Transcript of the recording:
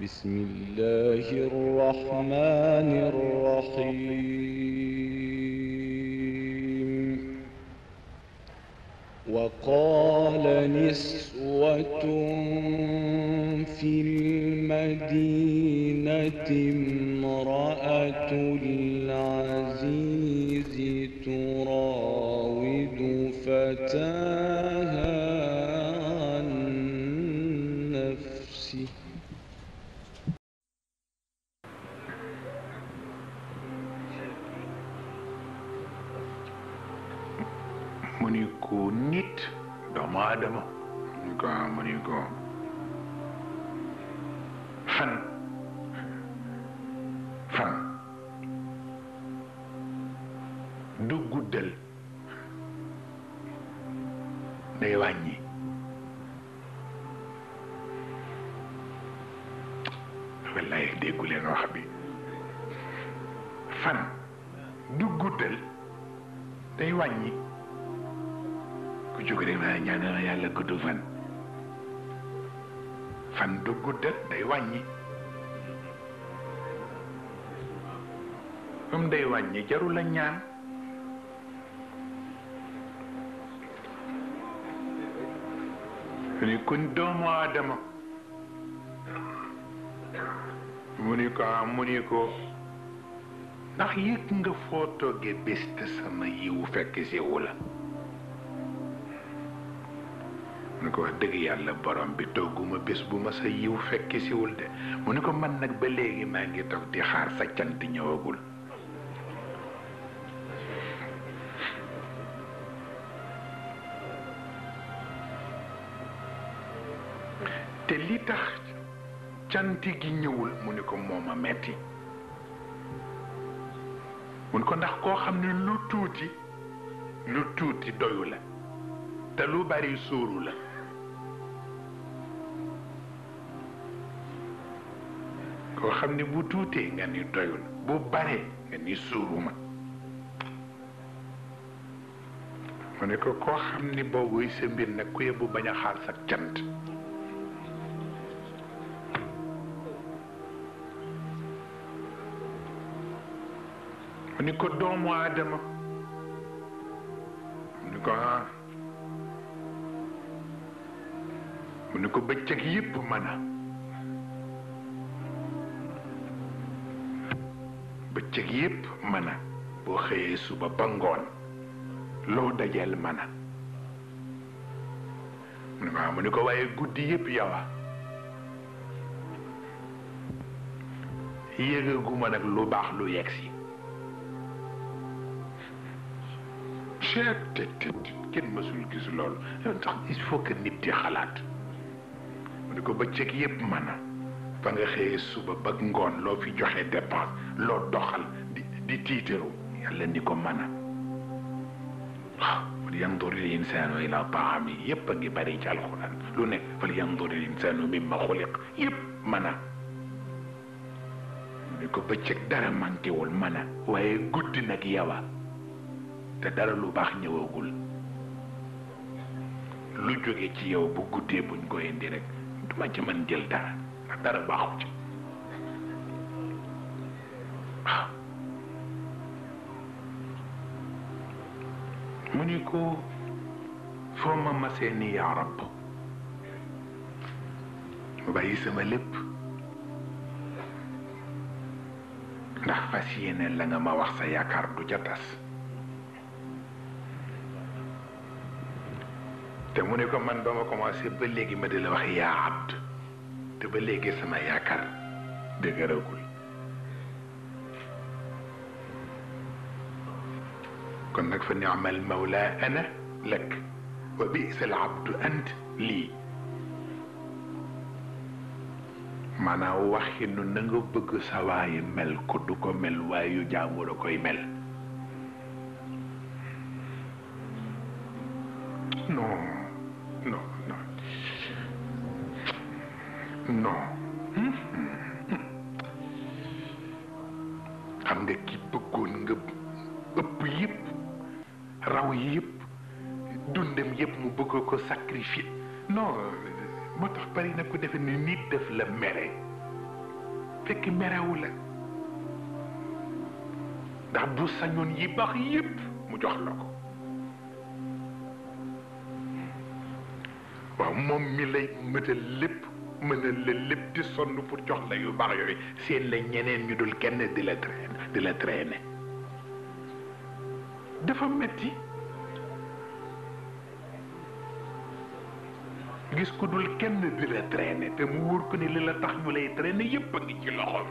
بسم الله الرحمن الرحيم وقال نسوة في المدينة امرأة العزيز تراود فتاها عن نفسه muniko nit Domou Adama muniko fan du guddal day wàññi wallaay déggu leen wax bi fan du guddal day wàññi ku jóg rek naa ñaanal yàlla gudd fan du guddal day wàññi comme day wàññi jarul la ñaan ni kun Domou Adama mu ni ko ndax yëg nga foo toogee bés te sama yiwu fekk si wu la mu ni ko wax dëgg yàlla borom bi togguma bés bu ma sa yiw fekk siwul de mu ni ko man nag ba léegi maa ngi toog di xaar sa cant ñëwagul te li tax cant gi ñëwul mu ni ko moom a metti mu ni ko ndax koo xam ne lu tuuti doyu la te lu bari suuru la koo xam ne bu tuutee nga ni doyul bu baree nga ni suuruma mu ne ko koo xam ni boobuy sa mbir nag ku yebbu bañ a xaar sa cant mu ni ko Domou Adama mu ni ko mu ni ko bëccëg yépp mën a bëccëg yépp mën a boo xëyee suba ba ngoon loo dajeel mën a mu ni ko waaye guddi yépp yow a yëgaguma nag lu baax lu yegsi te kenn mësul gis loolu tax il faut que nit di xalaat mu ni ko bëccëg yépp mën a fa nga xëyee suba ba ngoon loo fi joxe dépense loo doxal di tiitaru yàlla ni ko mën a waaw fal yanduril insaanu ila taami yépp a ngi bari ci alxuraan lu ne fal yanduril insaanu mimma xuliq yépp mën a mu ni ko bëccëg dara manquéwul mën a waaye guddi nag yawa te dara lu baax ñëwagul lu jóge ci yow bu guddee buñ ko indi rek duma ci mën jël dara ndax dara baaxu ci waaw mu ni ko foo ma masee ni yaa rabb mu bàyyi sama lépp ndax fas yéene la nga ma wax sa yaakaar du ca tas te mu ne ko man ba ma commencé ba léegi ma di la wax yaa abd te ba léegi sama yaakaar dëgëragul kon nag fa ni'mal mawla ana lak wa bi'sal abdu ant lii maanaam waxinu na nga bëgg sa waaye mel ko du ko mel waaye yu jàmbur a koy mel non xam nga ki bëggoon nga ëpp yëpp raw yëpp dundam yëpp mu bëgg ko sacrifier non moo tax bari na ku defe ni nit def la mere fekk merewu la ndax bu sañoon yi baax yépp mu jox la ko waaw moom mi lay mëtal lépp mënal la lépp di sonn pour jox la yu baax yooyu seen la ñeneen ñu dul kenn di la traîner dafa metti gis ku dul kenn di la traîner te mu wóor ko ni li la tax ñu lay traîner yépp a ngi ci loxoom